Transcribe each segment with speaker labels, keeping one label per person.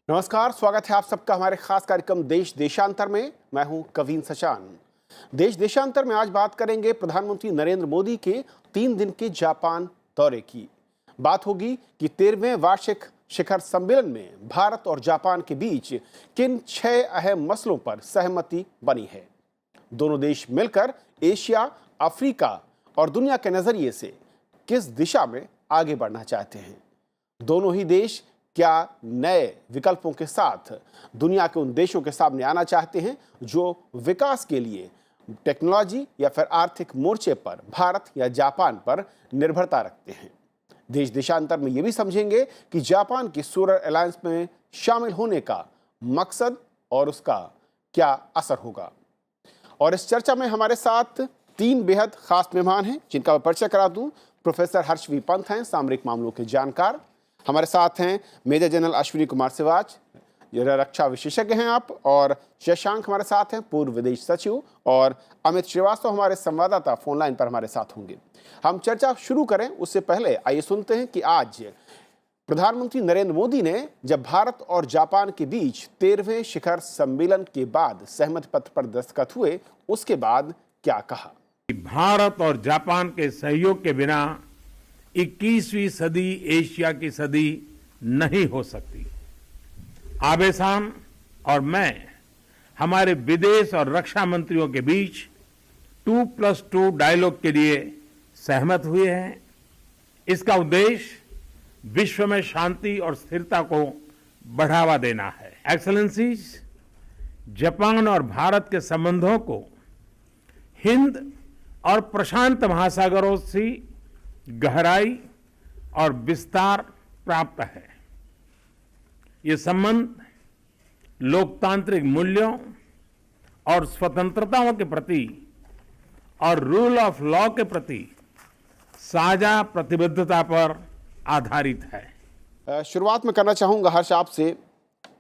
Speaker 1: नमस्कार, स्वागत है आप सबका हमारे खास कार्यक्रम देश देशांतर में। मैं हूं कवीन सचान। देश देशांतर में आज बात करेंगे प्रधानमंत्री नरेंद्र मोदी के 3 दिन के जापान दौरे की। बात होगी कि 13वें वार्षिक शिखर सम्मेलन में भारत और जापान के बीच किन 6 अहम मसलों पर सहमति बनी है। दोनों देश मिलकर एशिया, अफ्रीका और दुनिया के नजरिए से किस दिशा में आगे बढ़ना चाहते हैं। दोनों ही देश क्या नए विकल्पों के साथ दुनिया के उन देशों के सामने आना चाहते हैं जो विकास के लिए टेक्नोलॉजी या फिर आर्थिक मोर्चे पर भारत या जापान पर निर्भरता रखते हैं। देश देशांतर में ये भी समझेंगे कि जापान की सोलर अलायंस में शामिल होने का मकसद और उसका क्या असर होगा। और इस चर्चा में हमारे साथ 3 बेहद खास मेहमान हैं जिनका मैं परिचय करा दूं। प्रोफेसर हर्ष वी पंत हैं, सामरिक मामलों के जानकार। हमारे साथ हैं मेजर जनरल अश्विनी कुमार सिवाच, रक्षा विशेषज्ञ हैं आप। और शशांक हमारे साथ हैं, पूर्व विदेश सचिव। और अमित श्रीवास्तव हमारे संवाददाता फोन लाइन पर हमारे साथ होंगे। हम चर्चा शुरू करें उससे पहले आइए सुनते हैं कि आज प्रधानमंत्री नरेंद्र मोदी ने जब भारत और जापान के बीच 13वें शिखर सम्मेलन के बाद सहमति पत्र पर दस्तखत हुए, उसके बाद क्या कहा।
Speaker 2: भारत और जापान के सहयोग के बिना 21वीं सदी एशिया की सदी नहीं हो सकती। आबे-सान और मैं हमारे विदेश और रक्षा मंत्रियों के बीच 2+2 डायलॉग के लिए सहमत हुए हैं। इसका उद्देश्य विश्व में शांति और स्थिरता को बढ़ावा देना है। एक्सेलेंसीज, जापान और भारत के संबंधों को हिंद और प्रशांत महासागरों से गहराई और विस्तार प्राप्त है। ये संबंध लोकतांत्रिक मूल्यों और स्वतंत्रताओं के प्रति और रूल ऑफ लॉ के प्रति साझा प्रतिबद्धता पर आधारित है।
Speaker 1: शुरुआत में करना चाहूँगा हर्ष आपसे,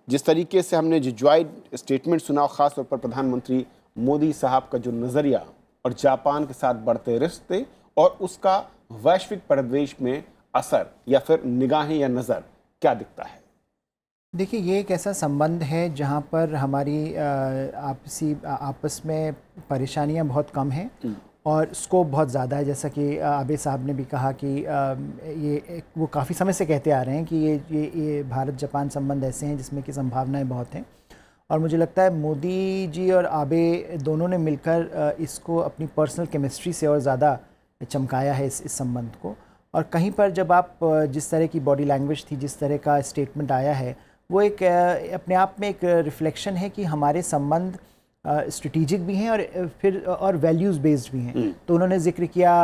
Speaker 1: जिस तरीके से हमने जो ज्वाइंट स्टेटमेंट सुना, खासतौर पर प्रधानमंत्री मोदी साहब का जो नज़रिया और जापान के साथ बढ़ते रिश्ते और उसका वैश्विक परिवेश में असर या फिर निगाहें या नज़र क्या दिखता है।
Speaker 3: देखिए, ये एक ऐसा संबंध है जहाँ पर हमारी आपस में परेशानियाँ बहुत कम हैं और स्कोप बहुत ज़्यादा है। जैसा कि आबे साहब ने भी कहा कि वो काफ़ी समय से कहते आ रहे हैं कि ये भारत जापान संबंध ऐसे हैं जिसमें कि संभावनाएं बहुत हैं। और मुझे लगता है मोदी जी और आबे दोनों ने मिलकर इसको अपनी पर्सनल केमिस्ट्री से और ज़्यादा चमकाया है इस संबंध को। और कहीं पर जब आप जिस तरह की बॉडी लैंग्वेज थी, जिस तरह का स्टेटमेंट आया है, वो एक अपने आप में एक रिफ्लेक्शन है कि हमारे संबंध स्ट्रेटेजिक भी हैं और फिर और वैल्यूज़ बेस्ड भी हैं। तो उन्होंने जिक्र किया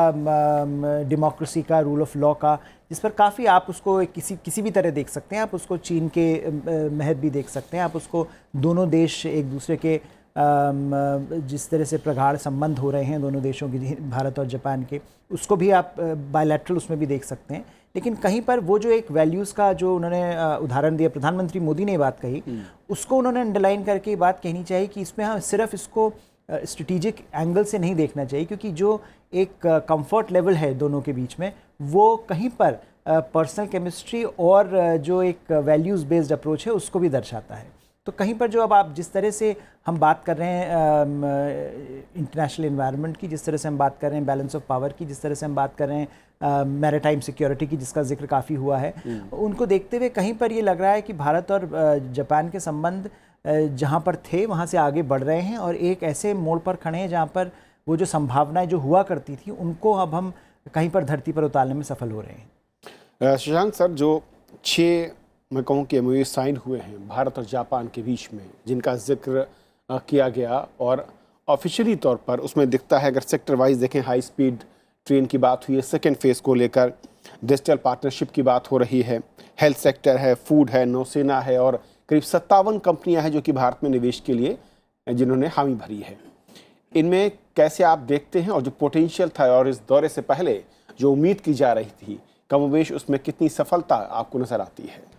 Speaker 3: डेमोक्रेसी का, रूल ऑफ लॉ का, जिस पर काफ़ी आप उसको किसी भी तरह देख सकते हैं। आप उसको चीन के महत्व भी देख सकते हैं। आप उसको दोनों देश एक दूसरे के जिस तरह से प्रगाढ़ संबंध हो रहे हैं दोनों देशों के, भारत और जापान के, उसको भी आप बायलैटरल उसमें भी देख सकते हैं। लेकिन कहीं पर वो जो एक वैल्यूज़ का जो उन्होंने उदाहरण दिया, प्रधानमंत्री मोदी ने ये बात कही, उसको उन्होंने अंडरलाइन करके ये बात कहनी चाहिए कि इसमें हम सिर्फ इसको स्ट्रेटेजिक एंगल से नहीं देखना चाहिए, क्योंकि जो एक कंफर्ट लेवल है दोनों के बीच में, वो कहीं पर पर्सनल केमिस्ट्री और जो एक वैल्यूज़ बेस्ड अप्रोच है उसको भी दर्शाता है। तो कहीं पर जो अब आप जिस तरह से हम बात कर रहे हैं इंटरनेशनल एनवायरनमेंट की, जिस तरह से हम बात कर रहे हैं बैलेंस ऑफ पावर की, जिस तरह से हम बात कर रहे हैं मैरीटाइम सिक्योरिटी की, जिसका जिक्र काफ़ी हुआ है, उनको देखते हुए कहीं पर ये लग रहा है कि भारत और जापान के संबंध जहाँ पर थे वहाँ से आगे बढ़ रहे हैं और एक ऐसे मोड़ पर खड़े हैं जहाँ पर वो जो संभावनाएं जो हुआ करती थी उनको अब हम कहीं पर धरती पर उतारने में सफल हो रहे हैं।
Speaker 1: शशांक सर, जो 6 मैं कहूँ कि MOU साइन हुए हैं भारत और जापान के बीच में, जिनका जिक्र किया गया और ऑफिशियली तौर पर उसमें दिखता है, अगर सेक्टर वाइज देखें, हाई स्पीड ट्रेन की बात हुई है, सेकेंड फेज़ को लेकर डिजिटल पार्टनरशिप की बात हो रही है, हेल्थ सेक्टर है, फूड है, नौसेना है और करीब 57 कंपनियां हैं जो कि भारत में निवेश के लिए जिन्होंने हामी भरी है। इनमें कैसे आप देखते हैं और जो पोटेंशियल था और इस दौरे से पहले जो उम्मीद की जा रही थी, कमोबेश उसमें कितनी सफलता आपको नज़र आती है।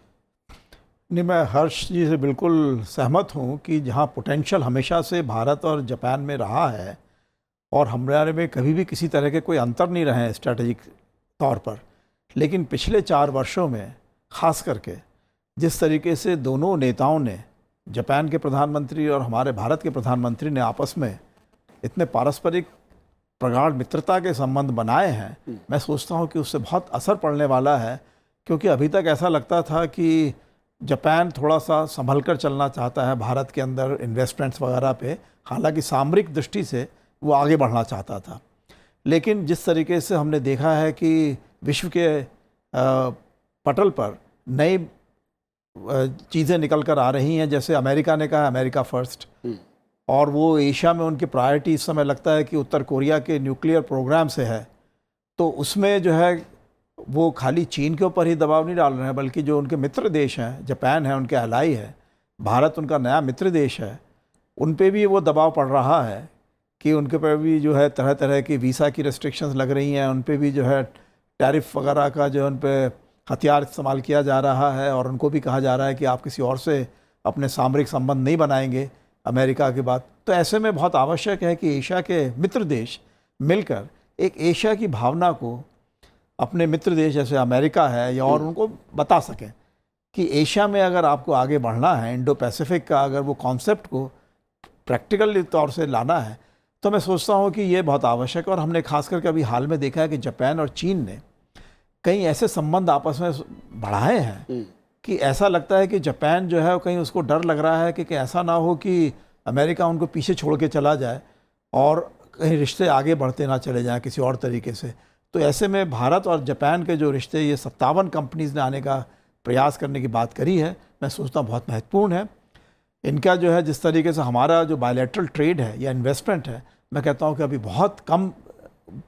Speaker 4: नहीं, मैं हर्ष जी से बिल्कुल सहमत हूँ कि जहाँ पोटेंशियल हमेशा से भारत और जापान में रहा है और हमारे में कभी भी किसी तरह के कोई अंतर नहीं रहे हैं स्ट्रैटेजिक तौर पर, लेकिन पिछले 4 वर्षों में ख़ास करके जिस तरीके से दोनों नेताओं ने, जापान के प्रधानमंत्री और हमारे भारत के प्रधानमंत्री ने आपस में इतने पारस्परिक प्रगाढ़ मित्रता के संबंध बनाए हैं, मैं सोचता हूं कि उससे बहुत असर पड़ने वाला है। क्योंकि अभी तक ऐसा लगता था कि जापान थोड़ा सा संभल कर चलना चाहता है भारत के अंदर इन्वेस्टमेंट्स वगैरह पे, हालांकि सामरिक दृष्टि से वो आगे बढ़ना चाहता था। लेकिन जिस तरीके से हमने देखा है कि विश्व के पटल पर नई चीज़ें निकल कर आ रही हैं, जैसे अमेरिका ने कहा अमेरिका फर्स्ट, और वो एशिया में उनकी प्रायोरिटी इस समय लगता है कि उत्तर कोरिया के न्यूक्लियर प्रोग्राम से है। तो उसमें जो है वो खाली चीन के ऊपर ही दबाव नहीं डाल रहे हैं, बल्कि जो उनके मित्र देश हैं, जापान है उनके अलाई है, भारत उनका नया मित्र देश है, उन पे भी वो दबाव पड़ रहा है कि उनके पर भी जो है तरह तरह की वीज़ा की रेस्ट्रिक्शंस लग रही हैं, उन पे भी जो है टैरिफ वगैरह का जो उन पे हथियार इस्तेमाल किया जा रहा है, और उनको भी कहा जा रहा है कि आप किसी और से अपने सामरिक संबंध नहीं बनाएंगे अमेरिका के बाद। तो ऐसे में बहुत आवश्यक है कि एशिया के मित्र देश मिलकर एक एशिया की भावना को अपने मित्र देश जैसे अमेरिका है या और उनको बता सकें कि एशिया में अगर आपको आगे बढ़ना है, इंडो पैसिफिक का अगर वो कॉन्सेप्ट को प्रैक्टिकल तौर से लाना है, तो मैं सोचता हूँ कि ये बहुत आवश्यक है। और हमने खास करके अभी हाल में देखा है कि जापान और चीन ने कई ऐसे संबंध आपस में बढ़ाए हैं कि ऐसा लगता है कि जापान जो है कहीं उसको डर लग रहा है कि ऐसा ना हो कि अमेरिका उनको पीछे छोड़ के चला जाए और कहीं रिश्ते आगे बढ़ते ना चले जाएं किसी और तरीके से। तो ऐसे में भारत और जापान के जो रिश्ते, ये 57 कंपनीज ने आने का प्रयास करने की बात करी है, मैं सोचता हूँ बहुत महत्वपूर्ण है। इनका जो है जिस तरीके से हमारा जो बायलैटरल ट्रेड है या इन्वेस्टमेंट है, मैं कहता हूँ कि अभी बहुत कम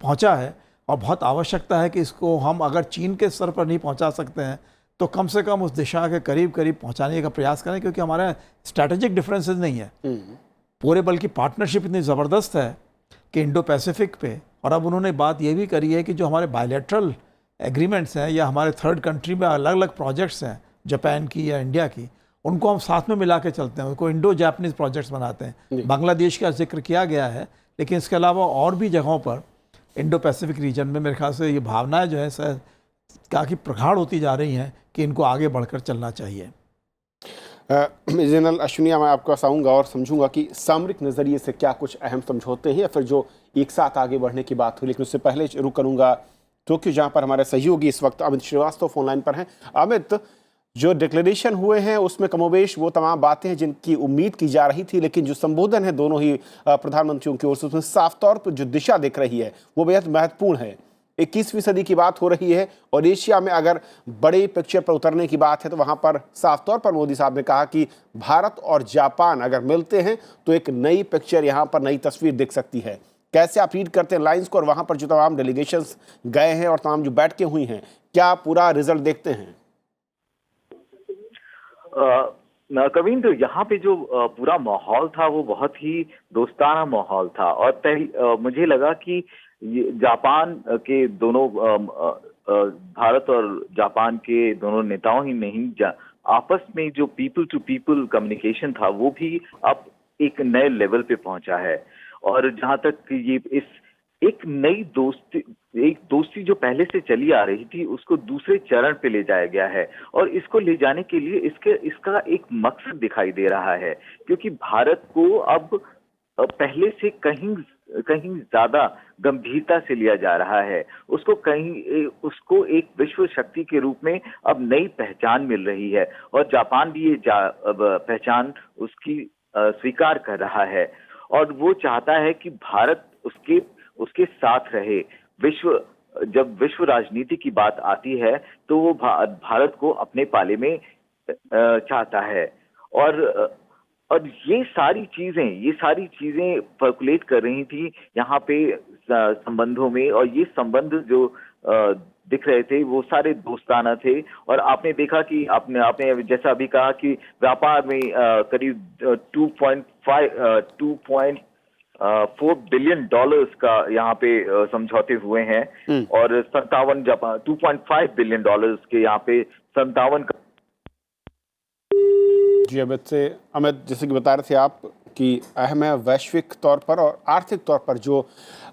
Speaker 4: पहुँचा है और बहुत आवश्यकता है कि इसको हम अगर चीन के स्तर पर नहीं पहुँचा सकते हैं तो कम से कम उस दिशा के करीब करीब पहुँचाने का प्रयास करें, क्योंकि हमारा स्ट्रैटेजिक डिफरेंसेस नहीं है पूरे, बल्कि पार्टनरशिप इतनी ज़बरदस्त है कि इंडो पैसिफिक पे। और अब उन्होंने बात ये भी करी है कि जो हमारे बायलैटरल एग्रीमेंट्स हैं या हमारे थर्ड कंट्री में अलग अलग प्रोजेक्ट्स हैं जापान की या इंडिया की, उनको हम साथ में मिला के चलते हैं, उनको इंडो जापानीज प्रोजेक्ट्स बनाते हैं। बांग्लादेश का जिक्र किया गया है, लेकिन इसके अलावा और भी जगहों पर इंडो पैसिफिक रीजन में मेरे ख्याल से ये भावनाएं जो है काफ़ी प्रगाढ़ होती जा रही हैं कि इनको आगे बढ़कर चलना चाहिए।
Speaker 1: जनरल अश्विनिया, मैं आपको आऊँगा और समझूंगा कि सामरिक नज़रिए से क्या कुछ अहम समझौते हैं या फिर जो एक साथ आगे बढ़ने की बात हुई, लेकिन उससे पहले रुक करूँगा टोक्यो, जहाँ पर हमारे सहयोगी इस वक्त अमित श्रीवास्तव फोनलाइन पर हैं। अमित, जो डिक्लेरेशन हुए हैं उसमें कमोबेश वो तमाम बातें हैं जिनकी उम्मीद की जा रही थी, लेकिन जो संबोधन है दोनों ही प्रधानमंत्रियों की ओर से, उसमें साफ तौर पर जो दिशा दिख रही है वो बेहद महत्वपूर्ण है। 21वीं सदी की बात हो रही है और एशिया में अगर बड़े पिक्चर पर उतरने की बात है तो वहां पर साफ तौर पर मोदी साहब ने कहा कि भारत और जापान अगर मिलते हैं तो एक नई पिक्चर, यहां पर नई तस्वीर दिख सकती है। कैसे आप रीड करते हैं लाइंस को, और वहां पर जो तमाम डेलीगेशंस गए हैं और तमाम जो बैठकें हुई हैं, क्या पूरा रिजल्ट देखते हैं?
Speaker 5: कविंद्र, यहाँ पे जो पूरा माहौल था वो बहुत ही दोस्ताना माहौल था। और मुझे लगा कि जापान के दोनों भारत और जापान के दोनों नेताओं ही नहीं, आपस में जो पीपल टू पीपल कम्युनिकेशन था वो भी अब एक नए लेवल पे पहुंचा है। और जहां तक ये इस एक नई दोस्ती जो पहले से चली आ रही थी उसको दूसरे चरण पे ले जाया गया है। और इसको ले जाने के लिए इसका एक मकसद दिखाई दे रहा है, क्योंकि भारत को अब पहले से कहीं ज्यादा गंभीरता से लिया जा रहा है। उसको एक विश्व शक्ति के रूप में अब नई पहचान मिल रही है, और जापान भी ये पहचान उसकी स्वीकार कर रहा है। और वो चाहता है कि भारत उसके साथ रहे। जब विश्व राजनीति की बात आती है तो वो भारत को अपने पाले में चाहता है। और ये सारी चीजें पर्कुलेट कर रही थी यहाँ पे संबंधों में, और ये संबंध जो दिख रहे थे वो सारे दोस्ताना थे। और आपने देखा कि आपने जैसा अभी कहा कि व्यापार में करीब 2.4 बिलियन डॉलर्स का यहाँ पे समझौते हुए हैं, और 2.5 बिलियन डॉलर्स के यहाँ पे 57
Speaker 1: जी अमित, जैसे कि बता रहे थे आप कि अहम है वैश्विक तौर पर और आर्थिक तौर पर जो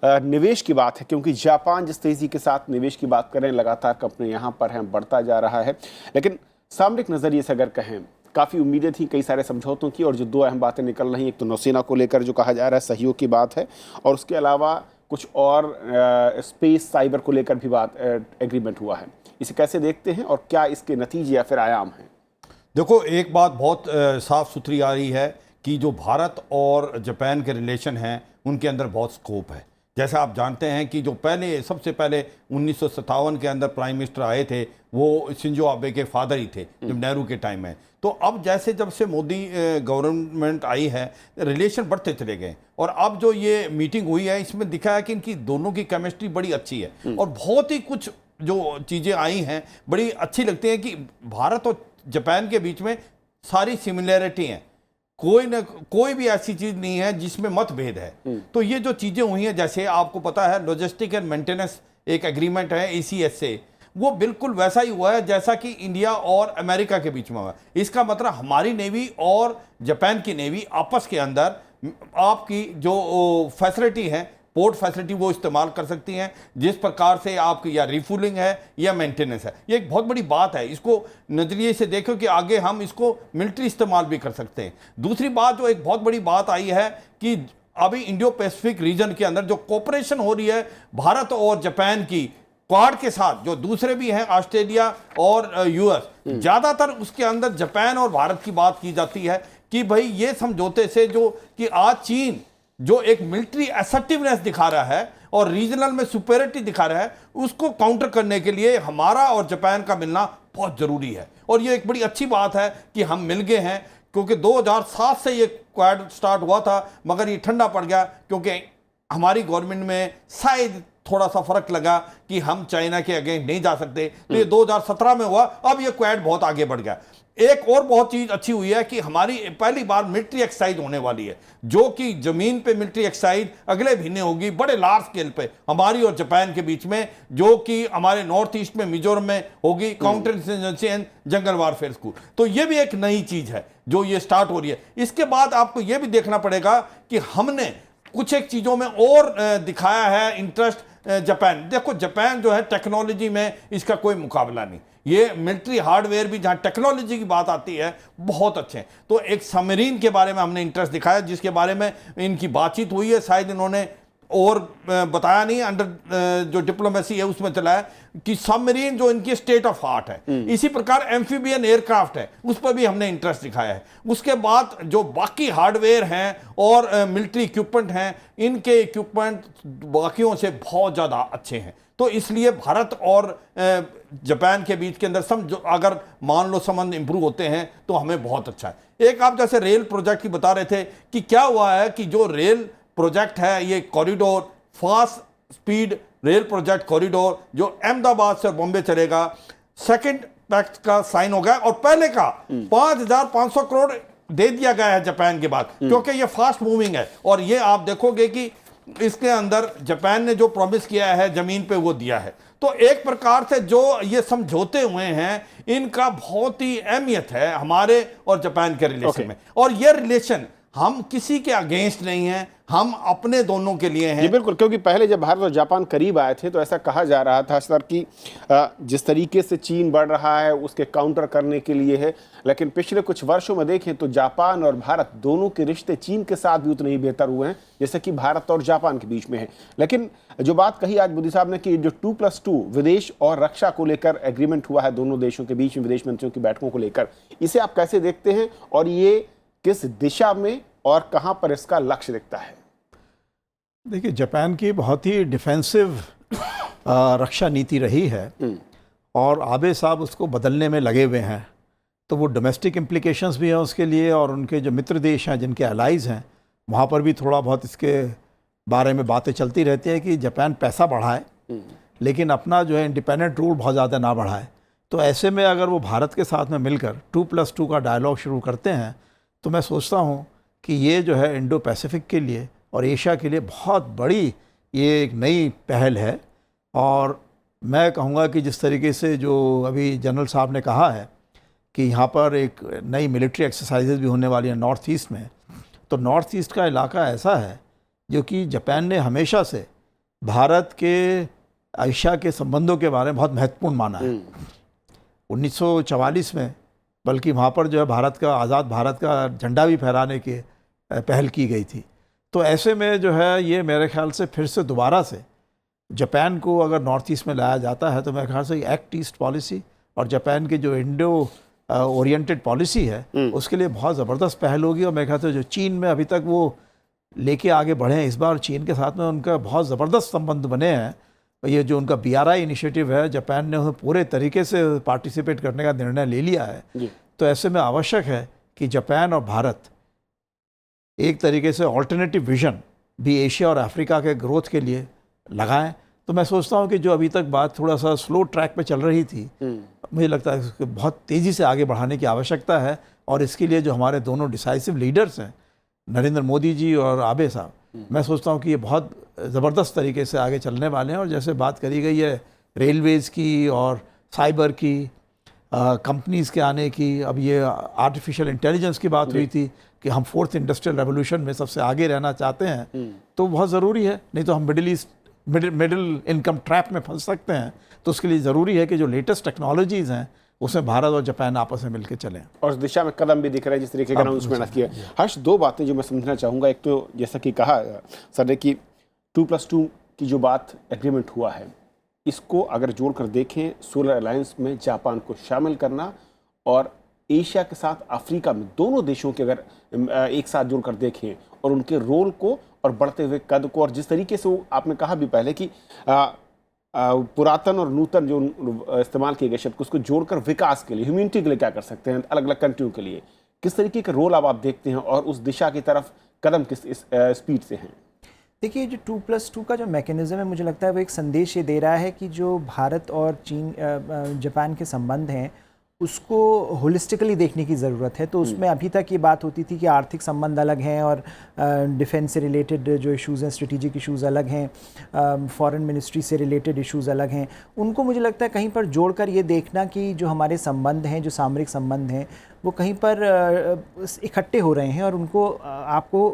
Speaker 1: निवेश की बात है, क्योंकि जापान जिस तेज़ी के साथ निवेश की बात करें, लगातार कंपनी यहाँ पर हैं, बढ़ता जा रहा है। लेकिन सामरिक नजरिए से अगर कहें, काफी उम्मीदें थी कई सारे समझौतों की, और जो दो अहम बातें निकल रही हैं, एक तो नौसेना को लेकर जो कहा जा रहा है सहयोग की बात है, और उसके अलावा कुछ और स्पेस साइबर को लेकर भी बात एग्रीमेंट हुआ है। इसे कैसे देखते हैं और क्या इसके नतीजे या फिर आयाम हैं?
Speaker 6: देखो, एक बात बहुत साफ सुथरी आ रही है कि जो भारत और जापान के रिलेशन हैं उनके अंदर बहुत स्कोप है। जैसे आप जानते हैं कि जो सबसे पहले 1957 के अंदर प्राइम मिनिस्टर आए थे वो शिंजो आबे के फादर ही थे जब नेहरू के टाइम में। तो अब जब से मोदी गवर्नमेंट आई है रिलेशन बढ़ते चले गए, और अब जो ये मीटिंग हुई है इसमें दिखा है कि इनकी दोनों की केमिस्ट्री बड़ी अच्छी है, और बहुत ही कुछ जो चीज़ें आई हैं बड़ी अच्छी लगती हैं कि भारत और जापान के बीच में सारी सिमिलैरिटी हैं, कोई भी ऐसी चीज नहीं है जिसमें मतभेद है। तो ये जो चीजें हुई हैं, जैसे आपको पता है लॉजिस्टिक एंड मेंटेनेंस एक एग्रीमेंट है ACS से, वो बिल्कुल वैसा ही हुआ है जैसा कि इंडिया और अमेरिका के बीच में हुआ। इसका मतलब हमारी नेवी और जापान की नेवी आपस के अंदर आपकी जो फैसिलिटी है, पोर्ट फैसिलिटी, वो इस्तेमाल कर सकती हैं जिस प्रकार से आपकी या रिफुलिंग है या मेंटेनेंस है। ये एक बहुत बड़ी बात है, इसको नजरिए से देखो कि आगे हम इसको मिलिट्री इस्तेमाल भी कर सकते हैं। दूसरी बात जो एक बहुत बड़ी बात आई है कि अभी इंडो पैसिफिक रीजन के अंदर जो कोऑपरेशन हो रही है भारत और जापान की क्वाड के साथ, जो दूसरे भी हैं ऑस्ट्रेलिया और US, ज्यादातर उसके अंदर जापान और भारत की बात की जाती है कि भाई ये समझौते से जो कि आज चीन जो एक मिलिट्री असर्टिवनेस दिखा रहा है और रीजनल में सुपेरिटी दिखा रहा है, उसको काउंटर करने के लिए हमारा और जापान का मिलना बहुत जरूरी है। और ये एक बड़ी अच्छी बात है कि हम मिल गए हैं, क्योंकि 2007 से ये क्वाड स्टार्ट हुआ था, मगर ये ठंडा पड़ गया क्योंकि हमारी गवर्नमेंट में शायद थोड़ा सा फर्क लगा कि हम चाइना के अगेंस्ट नहीं जा सकते, तो ये 2017 में हुआ। अब ये क्वाड बहुत आगे बढ़ गया। एक और बहुत चीज अच्छी हुई है कि हमारी पहली बार मिलिट्री एक्सरसाइज होने वाली है, जो कि जमीन पे मिलिट्री एक्सरसाइज अगले महीने होगी बड़े लार्ज स्केल पे हमारी और जापान के बीच में, जो कि हमारे नॉर्थ ईस्ट में मिजोरम में होगी, counter insurgency and jungle warfare school. तो ये भी एक नई चीज है जो ये स्टार्ट हो रही है। इसके बाद आपको ये भी देखना पड़ेगा कि हमने कुछ एक चीजों में और दिखाया है इंटरेस्ट जापान। देखो, जापान जो है टेक्नोलॉजी में इसका कोई मुकाबला नहीं, ये मिलिट्री हार्डवेयर भी जहां टेक्नोलॉजी की बात आती है बहुत अच्छे हैं। तो एक सबमरीन के बारे में हमने इंटरेस्ट दिखाया, जिसके बारे में इनकी बातचीत हुई है, शायद इन्होंने और बताया नहीं, अंडर जो डिप्लोमेसी है उसमें चला है कि सबमरीन जो इनकी स्टेट ऑफ आर्ट है। इसी प्रकार एम्फीबियन एयरक्राफ्ट है, उस पर भी हमने इंटरेस्ट दिखाया है। उसके बाद जो बाकी हार्डवेयर हैं और मिलिट्री इक्विपमेंट हैं, इनके इक्विपमेंट बाकियों से बहुत ज़्यादा अच्छे हैं। तो इसलिए भारत और जापान के बीच के अंदर अगर मान लो संबंध इंप्रूव होते हैं तो हमें बहुत अच्छा है। एक आप जैसे रेल प्रोजेक्ट की बता रहे थे कि क्या हुआ है कि जो रेल प्रोजेक्ट है, ये corridor, fast speed rail project corridor जो अहमदाबाद से बॉम्बे चलेगा, सेकंड पैक्ट का साइन हो गया, और पहले का 5,500 करोड़ दे दिया गया है जापान के बाद, क्योंकि ये फास्ट मूविंग है। और ये आप देखोगे कि इसके अंदर जापान ने जो प्रॉमिस किया है जमीन पे वो दिया है। तो एक प्रकार से जो ये समझौते हुए हैं इनका बहुत ही अहमियत है हमारे और जापान के रिलेशन में। और ये रिलेशन हम किसी के अगेंस्ट नहीं है, हम अपने दोनों के लिए हैं।
Speaker 1: जी बिल्कुल, क्योंकि पहले जब भारत और जापान करीब आए थे तो ऐसा कहा जा रहा था सर कि जिस तरीके से चीन बढ़ रहा है उसके काउंटर करने के लिए है, लेकिन पिछले कुछ वर्षों में देखें तो जापान और भारत दोनों के रिश्ते चीन के साथ भी उतने ही बेहतर हुए हैं जैसे कि भारत और जापान के बीच में है। लेकिन जो बात कही आज मोदी साहब ने कि जो 2+2 विदेश और रक्षा को लेकर एग्रीमेंट हुआ है दोनों देशों के बीच में विदेश मंत्रियों की बैठकों को लेकर, इसे आप कैसे देखते हैं और ये किस दिशा में और कहां पर इसका लक्ष्य दिखता है?
Speaker 4: देखिए, जापान की बहुत ही डिफेंसिव रक्षा नीति रही है और आबे साहब उसको बदलने में लगे हुए हैं। तो वो डोमेस्टिक इम्प्लीकेशंस भी हैं उसके लिए, और उनके जो मित्र देश हैं जिनके अलाइज हैं वहाँ पर भी थोड़ा बहुत इसके बारे में बातें चलती रहती है कि जापान पैसा बढ़ाए लेकिन अपना जो है इंडिपेंडेंट रूल बहुत ज़्यादा ना बढ़ाए। तो ऐसे में अगर वो भारत के साथ में मिलकर 2+2 का डायलॉग शुरू करते हैं तो मैं सोचता हूँ कि ये जो है इंडो पैसिफिक के लिए और एशिया के लिए बहुत बड़ी ये एक नई पहल है। और मैं कहूँगा कि जिस तरीके से जो अभी जनरल साहब ने कहा है कि यहाँ पर एक नई मिलिट्री एक्सरसाइजेज भी होने वाली है नॉर्थ ईस्ट में, तो नॉर्थ ईस्ट का इलाका ऐसा है जो कि जापान ने हमेशा से भारत के एशिया के संबंधों के बारे में बहुत महत्वपूर्ण माना है। 1944 में बल्कि वहाँ पर जो है भारत का, आज़ाद भारत का झंडा भी फहराने की पहल की गई थी। तो ऐसे में जो है ये मेरे ख्याल से फिर से दोबारा से जापान को अगर नॉर्थ ईस्ट में लाया जाता है तो मेरे ख्याल से एक्ट ईस्ट पॉलिसी और जापान की जो इंडो ओरिएंटेड पॉलिसी है उसके लिए बहुत ज़बरदस्त पहल होगी। और मेरे ख्याल से जो चीन में अभी तक वो लेके आगे बढ़े हैं, इस बार चीन के साथ में उनका बहुत ज़बरदस्त संबंध बने हैं। ये जो उनका BRI इनिशिएटिव है, जापान ने उन्हें पूरे तरीके से पार्टिसिपेट करने का निर्णय ले लिया है। तो ऐसे में आवश्यक है कि जापान और भारत एक तरीके से ऑल्टरनेटिव विजन भी एशिया और अफ्रीका के ग्रोथ के लिए लगाएं। तो मैं सोचता हूं कि जो अभी तक बात थोड़ा सा स्लो ट्रैक पे चल रही थी, मुझे लगता है इसको बहुत तेज़ी से आगे बढ़ाने की आवश्यकता है। और इसके लिए जो हमारे दोनों डिसाइसिव लीडर्स हैं, नरेंद्र मोदी जी और आबे साहब, मैं सोचता हूं कि ये बहुत ज़बरदस्त तरीके से आगे चलने वाले हैं। और जैसे बात करी गई है रेलवेज़ की और साइबर की, कंपनीज़ के आने की, अब ये आर्टिफिशियल इंटेलिजेंस की बात हुई थी कि हम 4th इंडस्ट्रियल रेवोल्यूशन में सबसे आगे रहना चाहते हैं, तो बहुत ज़रूरी है, नहीं तो हम मिडिल इनकम ट्रैप में फंस सकते हैं। तो उसके लिए ज़रूरी है कि जो लेटेस्ट टेक्नोलॉजीज़ हैं उसमें भारत और जापान आपस में मिलकर चलें।
Speaker 1: और इस दिशा में कदम भी दिख रहे हैं जिस तरीके का अनाउंसमेंट किया। हर्ष, दो बातें जो मैं समझना चाहूँगा, एक तो जैसा कि कहा सर ने कि 2+2 की जो बात एग्रीमेंट हुआ है, इसको अगर जोड़कर देखें, सोलर अलायंस में जापान को शामिल करना और एशिया के साथ अफ्रीका में, दोनों देशों के अगर एक साथ जोड़कर देखें और उनके रोल को और बढ़ते हुए कद को, और जिस तरीके से वो आपने कहा भी पहले कि पुरातन और नूतन जो इस्तेमाल किए गए शब्द को उसको जोड़कर विकास के लिए, ह्यूमैनिटी के लिए क्या कर सकते हैं, अलग अलग कंट्रियों के लिए किस तरीके का रोल अब आप देखते हैं और उस दिशा की तरफ कदम किस स्पीड से हैं?
Speaker 3: देखिए, जो 2+2 का जो मैकेनिज़्म है, मुझे लगता है वो एक संदेश ये दे रहा है कि जो भारत और चीन जापान के संबंध हैं उसको होलिस्टिकली देखने की ज़रूरत है। तो उसमें अभी तक ये बात होती थी कि आर्थिक संबंध अलग हैं और डिफेंस से रिलेटेड जो इश्यूज़ हैं, स्ट्रेटेजिक इश्यूज़ अलग हैं, फॉरेन मिनिस्ट्री से रिलेटेड इश्यूज़ अलग हैं। उनको मुझे लगता है कहीं पर जोड़कर ये देखना कि जो हमारे संबंध हैं, जो सामरिक संबंध हैं, वो कहीं पर इकट्ठे हो रहे हैं और उनको आपको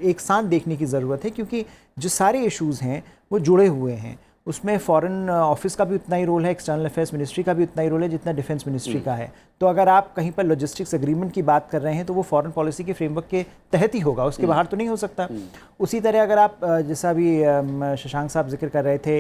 Speaker 3: एक साथ देखने की ज़रूरत है, क्योंकि जो सारे इश्यूज़ हैं वो जुड़े हुए हैं। उसमें फॉरेन ऑफिस का भी उतना ही रोल है, एक्सटर्नल अफेयर्स मिनिस्ट्री का भी उतना ही रोल है जितना डिफेंस मिनिस्ट्री का है। तो अगर आप कहीं पर लॉजिस्टिक्स एग्रीमेंट की बात कर रहे हैं तो वो फॉरेन पॉलिसी के फ्रेमवर्क के तहत ही होगा, उसके बाहर तो नहीं हो सकता। उसी तरह अगर आप जैसा अभी शशांक साहब जिक्र कर रहे थे,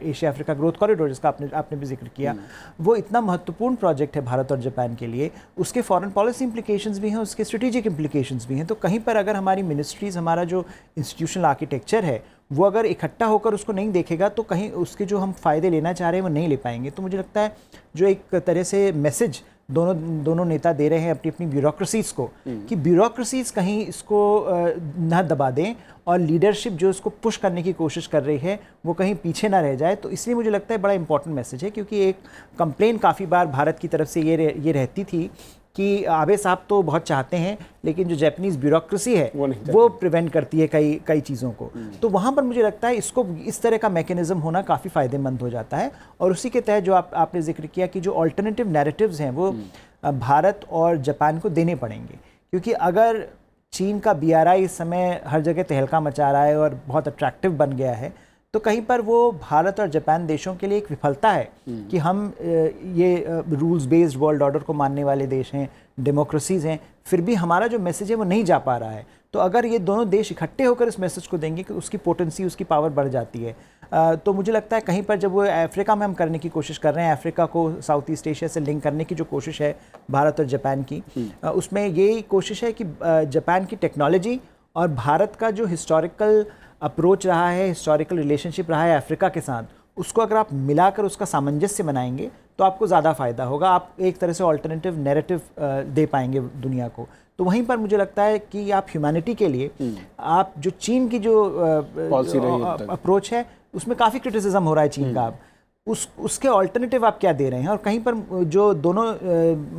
Speaker 3: एशिया अफ्रीका ग्रोथ कॉरिडोर जिसका आपने भी जिक्र किया, वो इतना महत्वपूर्ण प्रोजेक्ट है भारत और जापान के लिए। उसके फॉरेन पॉलिसी इंप्लीकेशंस भी हैं, उसके स्ट्रेटेजिक इंप्लीकेशंस भी हैं। तो कहीं पर अगर हमारी मिनिस्ट्रीज़, हमारा जो इंस्टीट्यूशनल आर्किटेक्चर है, वो अगर इकट्ठा होकर उसको नहीं देखेगा तो कहीं उसके जो हम फ़ायदे लेना चाह रहे हैं वो नहीं ले पाएंगे। तो मुझे लगता है जो एक तरह से मैसेज दोनों नेता दे रहे हैं अपनी अपनी ब्यूरोक्रेसीज़ को, कि ब्यूरोक्रेसीज़ कहीं इसको ना दबा दें और लीडरशिप जो इसको पुश करने की कोशिश कर रही है वो कहीं पीछे ना रह जाए। तो इसलिए मुझे लगता है बड़ा इंपॉर्टेंट मैसेज है, क्योंकि एक कंप्लेन काफ़ी बार भारत की तरफ से ये रहती थी कि आबे साहब तो बहुत चाहते हैं लेकिन जो जापानीज़ ब्यूरोक्रेसी है वो प्रिवेंट करती है कई चीज़ों को। तो वहाँ पर मुझे लगता है इसको इस तरह का मैकेनिज़्म होना काफ़ी फ़ायदेमंद हो जाता है। और उसी के तहत जो आपने जिक्र किया कि जो ऑल्टरनेटिव नैरेटिव्स हैं वो भारत और जापान को देने पड़ेंगे, क्योंकि अगर चीन का BRI इस समय हर जगह तहलका मचा रहा है और बहुत अट्रैक्टिव बन गया है, तो कहीं पर वो भारत और जापान देशों के लिए एक विफलता है कि हम ये रूल्स बेस्ड वर्ल्ड ऑर्डर को मानने वाले देश हैं, डेमोक्रेसीज़ हैं, फिर भी हमारा जो मैसेज है वो नहीं जा पा रहा है। तो अगर ये दोनों देश इकट्ठे होकर इस मैसेज को देंगे कि उसकी पोटेंसी, उसकी पावर बढ़ जाती है। तो मुझे लगता है कहीं पर जब वो अफ्रीका में हम करने की कोशिश कर रहे हैं, अफ्रीका को साउथ ईस्ट एशिया से लिंक करने की जो कोशिश है भारत और जापान की, उसमें यही कोशिश है कि जापान की टेक्नोलॉजी और भारत का जो हिस्टोरिकल अप्रोच रहा है, हिस्टोरिकल रिलेशनशिप रहा है अफ्रीका के साथ, उसको अगर आप मिलाकर उसका सामंजस्य बनाएंगे तो आपको ज़्यादा फ़ायदा होगा। आप एक तरह से ऑल्टरनेटिव नैरेटिव दे पाएंगे दुनिया को। तो वहीं पर मुझे लगता है कि आप ह्यूमैनिटी के लिए आप जो चीन की जो अप्रोच है उसमें काफ़ी क्रिटिसिज्म हो रहा है चीन का, उसके ऑल्टरनेटिव आप क्या दे रहे हैं। और कहीं पर जो दोनों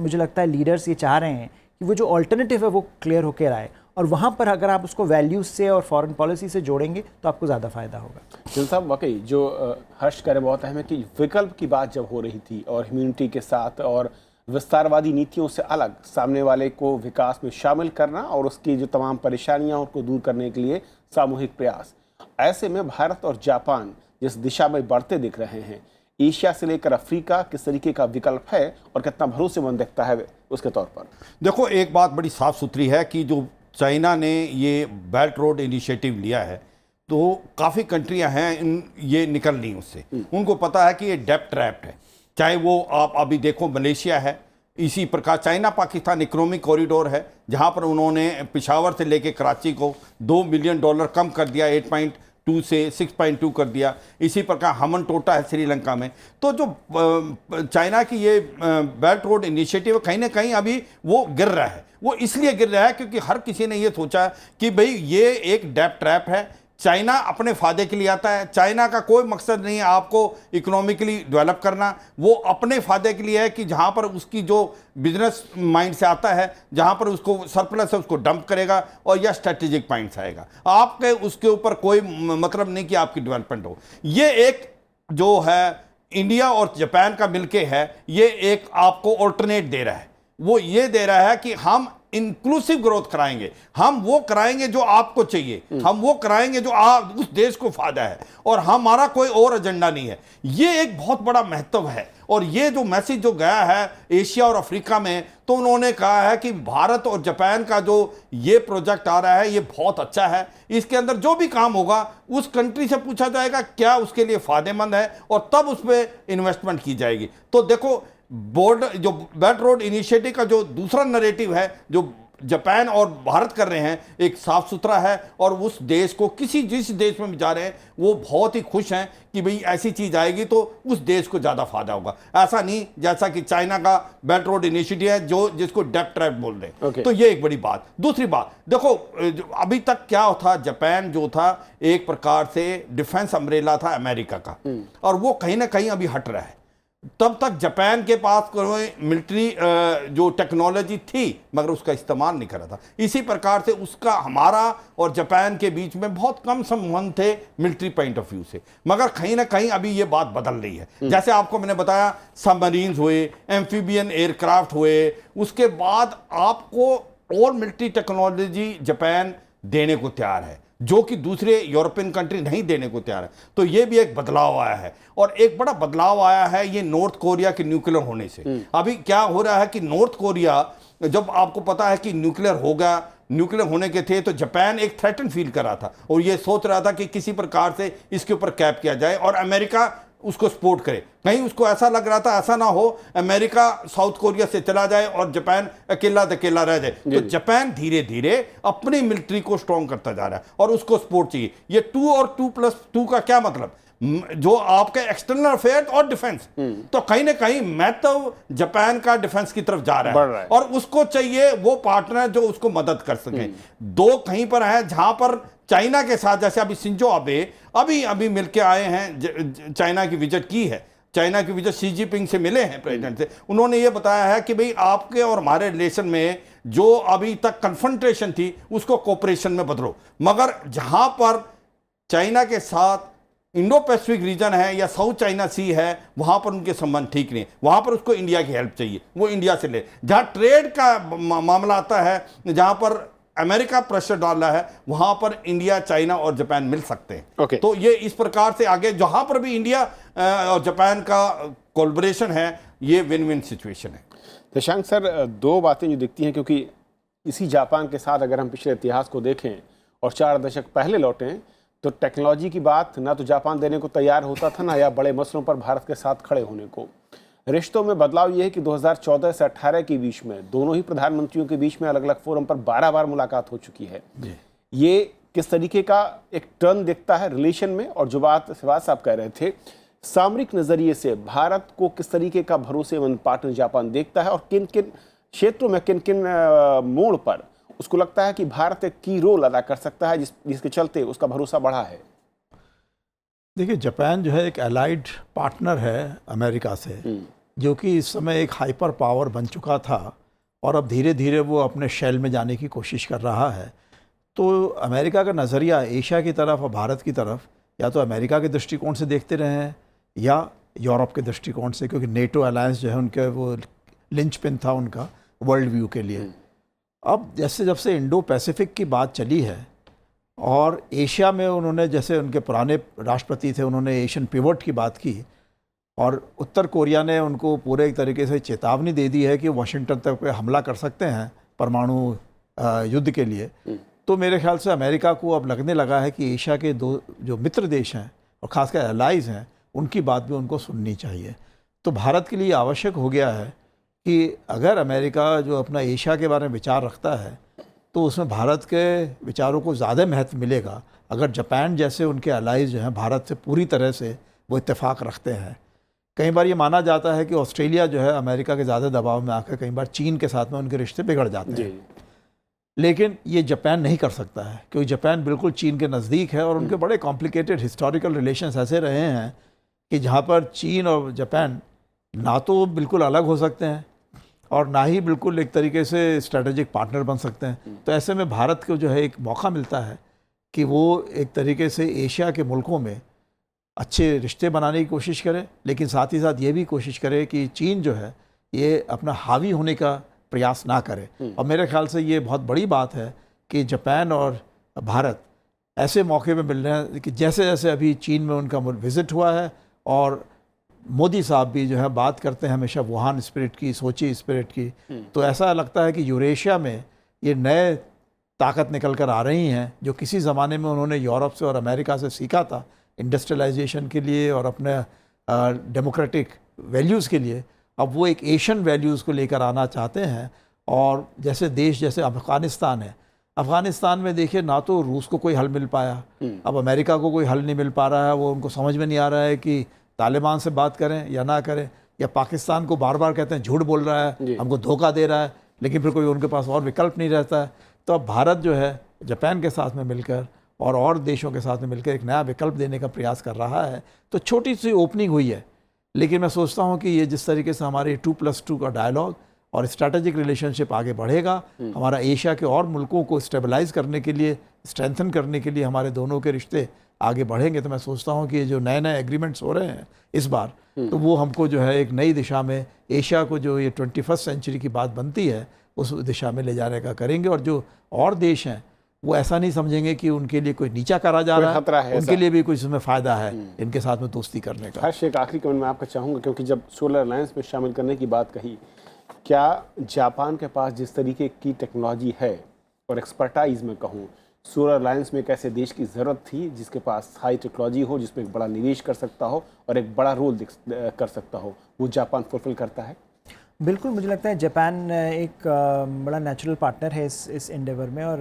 Speaker 3: मुझे लगता है लीडर्स ये चाह रहे हैं कि वो जो ऑल्टरनेटिव है वो क्लियर होकर आए, और वहाँ पर अगर आप उसको वैल्यूज से और फॉरेन पॉलिसी से जोड़ेंगे तो आपको ज़्यादा फायदा होगा।
Speaker 1: जिन साहब, वाकई जो हर्ष करे बहुत अहम है कि विकल्प की बात जब हो रही थी और ह्यूमैनिटी के साथ और विस्तारवादी नीतियों से अलग सामने वाले को विकास में शामिल करना और उसकी जो तमाम परेशानियां उनको दूर करने के लिए सामूहिक प्रयास, ऐसे में भारत और जापान जिस दिशा में बढ़ते दिख रहे हैं, एशिया से लेकर अफ्रीका किस तरीके का विकल्प है और कितना भरोसेमंद दिखता है उसके तौर पर?
Speaker 6: देखो, एक बात बड़ी साफ सुथरी है कि जो चाइना ने ये बेल्ट रोड इनिशिएटिव लिया है, तो काफ़ी कंट्रियां हैं ये निकल ली उससे। उनको पता है कि ये डेप्थ ट्रैप है। चाहे वो आप अभी देखो मलेशिया है, इसी प्रकार चाइना पाकिस्तान इकोनॉमिक कॉरिडोर है, जहां पर उन्होंने पेशावर से लेके कराची को $2 मिलियन कम कर दिया, 8.2 से 6.2 कर दिया। इसी प्रकार हमन टोटा है श्रीलंका में। तो जो चाइना की ये बेल्ट रोड इनिशिएटिव कहीं ना कहीं अभी वो गिर रहा है। वो इसलिए गिर रहा है क्योंकि हर किसी ने ये सोचा कि भाई ये एक डेप्थ ट्रैप है, चाइना अपने फायदे के लिए आता है। चाइना का कोई मकसद नहीं है आपको इकोनॉमिकली डेवलप करना, वो अपने फायदे के लिए है कि जहां पर उसकी जो बिजनेस माइंड से आता है, जहां पर उसको सरप्लस है उसको डंप करेगा और या स्ट्रेटेजिक पॉइंट से आएगा। आपके उसके ऊपर कोई मतलब नहीं कि आपकी डेवलपमेंट हो। ये एक जो है इंडिया और जापान का मिलके है, ये एक आपको ऑल्टरनेट दे रहा है। वो ये दे रहा है कि हम इंक्लूसिव ग्रोथ कराएंगे, हम वो कराएंगे जो आपको चाहिए, हम वो कराएंगे जो उस देश को फायदा है, और हमारा कोई और एजेंडा नहीं है। ये एक बहुत बड़ा महत्व है। और ये जो मैसेज जो गया है एशिया और अफ्रीका में, तो उन्होंने कहा है कि भारत और जापान का जो ये प्रोजेक्ट आ रहा है ये बहुत अच्छा है। इसके अंदर जो भी काम होगा उस कंट्री से पूछा जाएगा क्या उसके लिए फायदेमंद है, और तब उस पर इन्वेस्टमेंट की जाएगी। तो देखो, बॉर्डर जो बेल्ट रोड इनिशिएटिव का जो दूसरा नैरेटिव है जो जापान और भारत कर रहे हैं, एक साफ सुथरा है, और उस देश को जिस देश में भी जा रहे हैं वो बहुत ही खुश हैं कि भाई ऐसी चीज आएगी तो उस देश को ज्यादा फायदा होगा। ऐसा नहीं जैसा कि चाइना का बेल्ट रोड इनिशिएटिव है जिसको डेप्थ ट्रैप बोल रहे हैं। तो ये एक बड़ी बात। दूसरी बात देखो, अभी तक क्या था, जापान जो था एक प्रकार से डिफेंस अम्ब्रेला था अमेरिका का, और वो कहीं ना कहीं अभी हट रहा है। तब तक जापान के पास कोई मिलिट्री जो टेक्नोलॉजी थी मगर उसका इस्तेमाल नहीं कर रहा था। इसी प्रकार से उसका हमारा और जापान के बीच में बहुत कम संबंध थे मिलिट्री पॉइंट ऑफ व्यू से, मगर कहीं ना कहीं अभी ये बात बदल रही है। जैसे आपको मैंने बताया, सबमरीन्स हुए, एम्फीबियन एयरक्राफ्ट हुए, उसके बाद आपको और मिलिट्री टेक्नोलॉजी जापान देने को तैयार है जो कि दूसरे यूरोपियन कंट्री नहीं देने को तैयार है। तो ये भी एक बदलाव आया है, और एक बड़ा बदलाव आया है ये नॉर्थ कोरिया के न्यूक्लियर होने से। अभी क्या हो रहा है कि नॉर्थ कोरिया, जब आपको पता है कि न्यूक्लियर होने के थे, तो जापान एक थ्रेटन फील कर रहा था और ये सोच रहा था कि किसी प्रकार से इसके ऊपर कैप किया जाए और अमेरिका उसको सपोर्ट करे। कहीं उसको ऐसा लग रहा था ऐसा ना हो अमेरिका साउथ कोरिया से चला जाए और जापान अकेला रह जाए। तो जापान धीरे धीरे अपनी मिलिट्री को स्ट्रॉन्ग करता जा रहा है और उसको सपोर्ट चाहिए। ये 2 और 2+2 का क्या मतलब, जो आपके एक्सटर्नल अफेयर और डिफेंस, तो कहीं ना कहीं महत्व जापान का डिफेंस की तरफ जा रहा है और उसको चाहिए वो पार्टनर जो उसको मदद कर सके। दो कहीं पर है जहां पर चाइना के साथ, जैसे अभी शिंजो आबे अभी मिलके आए हैं, चाइना की विजिट की है, चाइना की विजिट शी जिनपिंग से मिले हैं प्रेसिडेंट से। उन्होंने ये बताया है कि भाई आपके और हमारे रिलेशन में जो अभी तक कन्फ्रंटेशन थी उसको कोऑपरेशन में बदलो। मगर जहां पर चाइना के साथ इंडो पैसिफिक रीजन है या साउथ चाइना सी है, वहां पर उनके संबंध ठीक नहीं, वहां पर उसको इंडिया की हेल्प चाहिए, वो इंडिया से ले। जहां ट्रेड का मामला आता है, जहां पर अमेरिका प्रेशर डाल रहा है, वहां पर इंडिया, चाइना और जापान मिल सकते हैं। तो ये इस प्रकार से आगे जहां पर भी इंडिया और जापान का कोलैबोरेशन है, ये विन विन सिचुएशन है।
Speaker 1: शशांक सर, दो बातें जो दिखती हैं, क्योंकि इसी जापान के साथ अगर हम पिछले इतिहास को देखें और 4 दशक पहले लौटें, तो टेक्नोलॉजी की बात ना तो जापान देने को तैयार होता था ना या बड़े मसलों पर भारत के साथ खड़े होने को। रिश्तों में बदलाव ये है कि 2014 से 18 के बीच में दोनों ही प्रधानमंत्रियों के बीच में अलग अलग फोरम पर 12 बार मुलाकात हो चुकी है। ये किस तरीके का एक टर्न दिखता है रिलेशन में, और जो बात शिवाज साहब कह रहे थे, सामरिक नजरिए से भारत को किस तरीके का भरोसेमंद पार्टनर जापान देखता है और किन किन क्षेत्रों में, किन किन मोड़ पर उसको लगता है कि भारत एक की रोल अदा कर सकता है जिसके चलते उसका भरोसा बढ़ा है।
Speaker 4: देखिए, जापान जो है एक अलाइड पार्टनर है अमेरिका से, जो कि इस समय एक हाइपर पावर बन चुका था और अब धीरे धीरे वो अपने शेल में जाने की कोशिश कर रहा है। तो अमेरिका का नज़रिया एशिया की तरफ और भारत की तरफ या तो अमेरिका के दृष्टिकोण से देखते रहे हैं या यूरोप के दृष्टिकोण से, क्योंकि नेटो अलायंस जो है उनके वो लिंचपिन था उनका वर्ल्ड व्यू के लिए। अब जब से इंडो पैसिफिक की बात चली है और एशिया में उन्होंने, जैसे उनके पुराने राष्ट्रपति थे, उन्होंने एशियन पिवट की बात की, और उत्तर कोरिया ने उनको पूरे एक तरीके से चेतावनी दे दी है कि वाशिंगटन तक पे हमला कर सकते हैं परमाणु युद्ध के लिए। तो मेरे ख्याल से अमेरिका को अब लगने लगा है कि एशिया के दो जो मित्र देश हैं और ख़ासकर एलाइज हैं, उनकी बात भी उनको सुननी चाहिए। तो भारत के लिए आवश्यक हो गया है कि अगर अमेरिका जो अपना एशिया के बारे में विचार रखता है तो उसमें भारत के विचारों को ज़्यादा महत्व मिलेगा अगर जापान जैसे उनके एलाइज जो हैं भारत से पूरी तरह से वो इत्तेफाक रखते हैं। कई बार ये माना जाता है कि ऑस्ट्रेलिया जो है अमेरिका के ज़्यादा दबाव में आकर कई बार चीन के साथ में उनके रिश्ते बिगड़ जाते हैं, लेकिन ये जापान नहीं कर सकता है क्योंकि जापान बिल्कुल चीन के नज़दीक है और उनके बड़े कॉम्प्लिकेटेड हिस्टोरिकल रिलेशंस ऐसे रहे हैं कि जहाँ पर चीन और जापान ना तो बिल्कुल अलग हो सकते हैं और ना ही बिल्कुल एक तरीके से स्ट्रेटेजिक पार्टनर बन सकते हैं। तो ऐसे में भारत को जो है एक मौका मिलता है कि वो एक तरीके से एशिया के मुल्कों में अच्छे रिश्ते बनाने की कोशिश करे, लेकिन साथ ही साथ ये भी कोशिश करे कि चीन जो है ये अपना हावी होने का प्रयास ना करे। और मेरे ख्याल से ये बहुत बड़ी बात है कि जापान और भारत ऐसे मौके पे मिल रहे हैं कि जैसे जैसे अभी चीन में उनका विज़िट हुआ है और मोदी साहब भी जो है बात करते हैं हमेशा वुहान स्पिरिट की, सोची स्पिरिट की, तो ऐसा लगता है कि यूरेशिया में ये नए ताकत निकल कर आ रही हैं जो किसी ज़माने में उन्होंने यूरोप से और अमेरिका से सीखा था इंडस्ट्रियलाइजेशन के लिए और अपने डेमोक्रेटिक वैल्यूज़ के लिए। अब वो एक एशियन वैल्यूज़ को लेकर आना चाहते हैं। और जैसे देश जैसे अफ़गानिस्तान है, अफ़गानिस्तान में देखिए ना तो रूस को कोई हल मिल पाया, अब अमेरिका को कोई हल नहीं मिल पा रहा है, वो उनको समझ में नहीं आ रहा है कि तालिबान से बात करें या ना करें, या पाकिस्तान को बार बार कहते हैं झूठ बोल रहा है, हमको धोखा दे रहा है, लेकिन फिर कोई उनके पास और विकल्प नहीं रहता है। तो अब भारत जो है जापान के साथ में मिलकर और देशों के साथ में मिलकर एक नया विकल्प देने का प्रयास कर रहा है। तो छोटी सी ओपनिंग हुई है, लेकिन मैं सोचता हूँ कि ये जिस तरीके से हमारे 2+2 का डायलॉग और स्ट्रैटेजिक रिलेशनशिप आगे बढ़ेगा, हमारा एशिया के और मुल्कों को स्टेबलाइज करने के लिए, स्ट्रेंथन करने के लिए हमारे दोनों के रिश्ते आगे बढ़ेंगे। तो मैं सोचता हूँ कि ये जो नए नए एग्रीमेंट्स हो रहे हैं इस बार, तो वो हमको जो है एक नई दिशा में एशिया को जो ये 21st सेंचुरी की बात बनती है उस दिशा में ले जाने का करेंगे। और जो और देश हैं वो ऐसा नहीं समझेंगे कि उनके लिए कोई नीचा करा जा रहा है, उनके लिए भी कुछ इसमें फ़ायदा है इनके साथ में दोस्ती करने का।
Speaker 1: हर्ष, एक आखिरी कमेंट मैं आपका चाहूँगा, क्योंकि जब सोलर अलायंस में शामिल करने की बात कही, क्या जापान के पास जिस तरीके की टेक्नोलॉजी है और एक्सपर्टाइज में कहूँ, सोलर अलायंस में एक ऐसे देश की ज़रूरत थी जिसके पास हाई टेक्नोलॉजी हो, जिसमें एक बड़ा निवेश कर सकता हो और एक बड़ा रोल कर सकता हो, वो जापान फुलफिल करता है?
Speaker 3: बिल्कुल, मुझे लगता है जापान एक बड़ा नेचुरल पार्टनर है इस एंडेवर में। और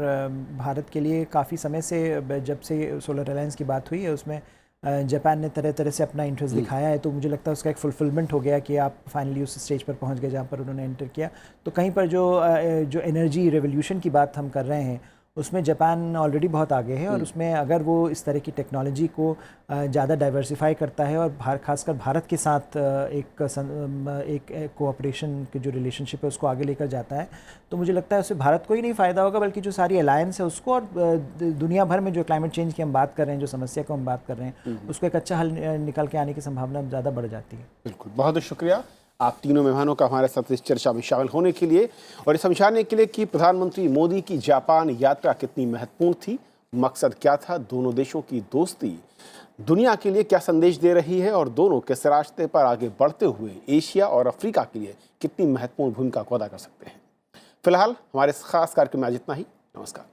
Speaker 3: भारत के लिए काफ़ी समय से जब से सोलर अलायंस की बात हुई है उसमें जापान ने तरह तरह से अपना इंटरेस्ट दिखाया है। तो मुझे लगता है उसका एक फुलफिलमेंट हो गया कि आप फाइनली उस स्टेज पर पहुंच गए जहां पर उन्होंने एंटर किया। तो कहीं पर जो एनर्जी रेवोल्यूशन की बात हम कर रहे हैं उसमें जापान ऑलरेडी बहुत आगे है। और उसमें अगर वो इस तरह की टेक्नोलॉजी को ज़्यादा डाइवर्सिफाई करता है और खासकर भारत के साथ एक कोऑपरेशन की जो रिलेशनशिप है उसको आगे लेकर जाता है, तो मुझे लगता है उससे भारत को ही नहीं फ़ायदा होगा बल्कि जो सारी अलायंस है उसको, और दुनिया भर में जो क्लाइमेट चेंज की हम बात कर रहे हैं, जो समस्या को हम बात कर रहे हैं, उसको एक अच्छा हल निकल के आने की संभावना ज़्यादा बढ़ जाती है।
Speaker 1: बिल्कुल, बहुत बहुत शुक्रिया आप तीनों मेहमानों का हमारे साथ इस चर्चा में शामिल होने के लिए और ये समझाने के लिए कि प्रधानमंत्री मोदी की जापान यात्रा कितनी महत्वपूर्ण थी, मकसद क्या था, दोनों देशों की दोस्ती दुनिया के लिए क्या संदेश दे रही है और दोनों किस रास्ते पर आगे बढ़ते हुए एशिया और अफ्रीका के लिए कितनी महत्वपूर्ण भूमिका को अदा कर सकते हैं। फिलहाल हमारे इस खास कार्यक्रम में आज इतना ही। नमस्कार।